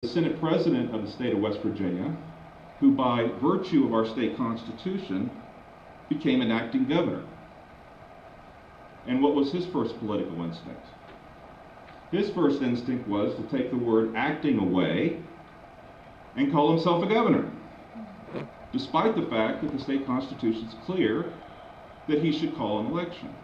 the Senate President of the state of West Virginia, who by virtue of our state constitution became an acting governor. And what was his first political instinct? His first instinct was to take the word acting away and call himself a governor, despite the fact that the state constitution is clear that he should call an election.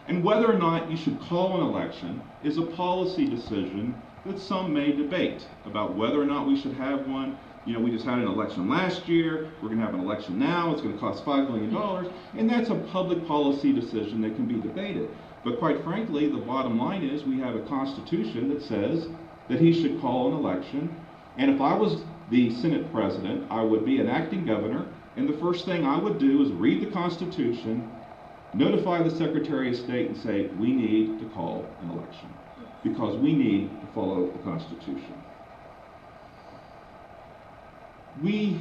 And whether or not you should call an election is a policy decision that some may debate about whether or not we should have one. You know, we just had an election last year, we're going to have an election now, it's going to cost $5 million, and that's a public policy decision that can be debated. But quite frankly, the bottom line is we have a constitution that says that he should call an election, and if I was the Senate President, I would be an acting governor, and the first thing I would do is read the Constitution, notify the Secretary of State and say, we need to call an election, because we need to follow the Constitution. We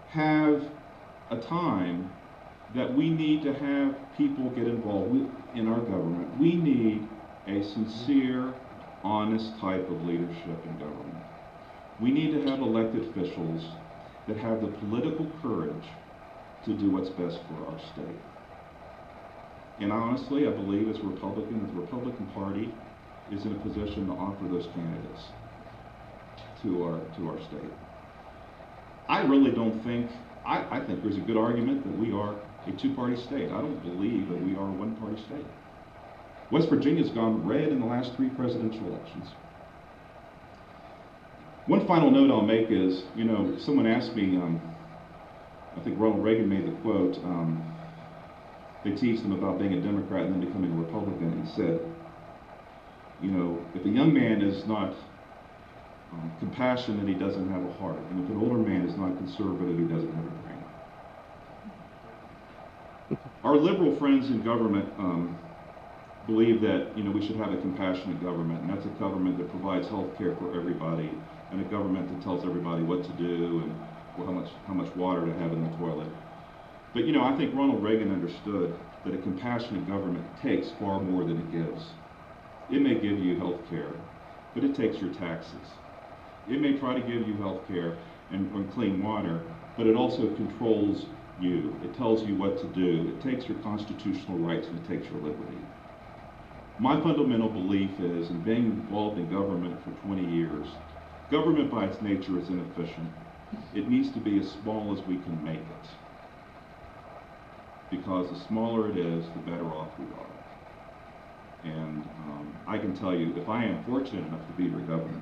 have a time that we need to have people get involved in our government. We need a sincere, honest type of leadership in government. We need to have elected officials that have the political courage to do what's best for our state. And honestly, I believe as Republican, the Republican Party is in a position to offer those candidates to our state. I really don't think, I think there's a good argument that we are a two-party state. I don't believe that we are a one-party state. West Virginia's gone red in the last 3 presidential elections. One final note I'll make is, you know, someone asked me, I think Ronald Reagan made the quote, they teased him about being a Democrat and then becoming a Republican, and said, you know, if a young man is not compassionate, he doesn't have a heart, and if an older man is not conservative, he doesn't have a brain. Our liberal friends in government believe that, you know, we should have a compassionate government, and that's a government that provides health care for everybody, and a government that tells everybody what to do and how much water to have in the toilet. But, you know, I think Ronald Reagan understood that a compassionate government takes far more than it gives. It may give you health care, but it takes your taxes. It may try to give you health care and clean water, but it also controls you. It tells you what to do. It takes your constitutional rights and it takes your liberty. My fundamental belief is, in being involved in government for 20 years, government by its nature is inefficient. It needs to be as small as we can make it. Because the smaller it is, the better off we are. And I can tell you, if I am fortunate enough to be your governor,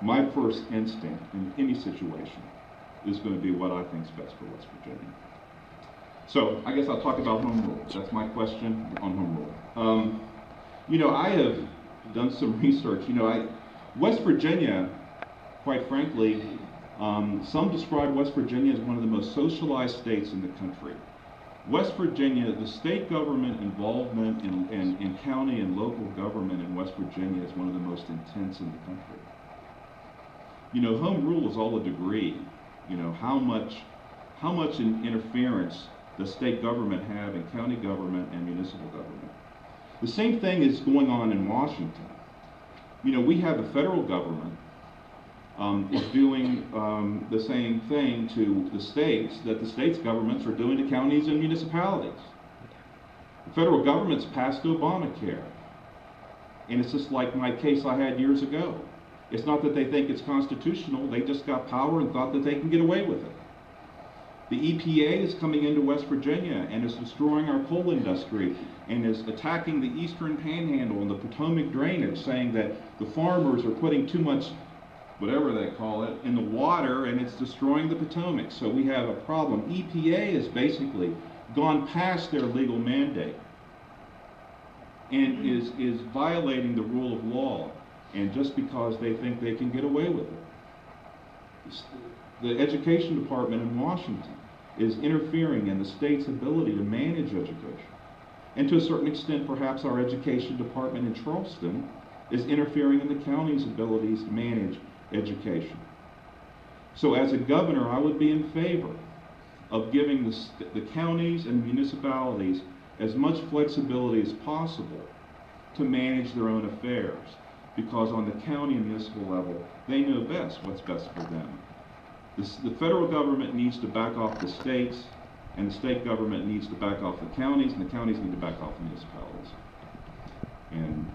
my first instinct in any situation is going to be what I think is best for West Virginia. So I guess I'll talk about home rule. That's my question on home rule. You know, I have done some research. You know, West Virginia, quite frankly, some describe West Virginia as one of the most socialized states in the country. West Virginia, the state government involvement in county and local government in West Virginia is one of the most intense in the country. You know, home rule is all a degree. You know, how much interference does state government have in county government and municipal government? The same thing is going on in Washington. You know, we have a federal government is doing the same thing to the states that the states' governments are doing to counties and municipalities. The federal government's passed Obamacare. And it's just like my case I had years ago. It's not that they think it's constitutional, they just got power and thought that they can get away with it. The EPA is coming into West Virginia and is destroying our coal industry and is attacking the eastern panhandle and the Potomac drainage, saying that the farmers are putting too much, whatever they call it, in the water, and it's destroying the Potomac. So we have a problem. EPA has basically gone past their legal mandate and is violating the rule of law, and just because they think they can get away with it. The education department in Washington is interfering in the state's ability to manage education. And to a certain extent, perhaps our education department in Charleston is interfering in the county's abilities to manage education. So as a governor, I would be in favor of giving the counties and municipalities as much flexibility as possible to manage their own affairs, because on the county and municipal level, they know best what's best for them. The federal government needs to back off the states, and the state government needs to back off the counties, and the counties need to back off the municipalities. And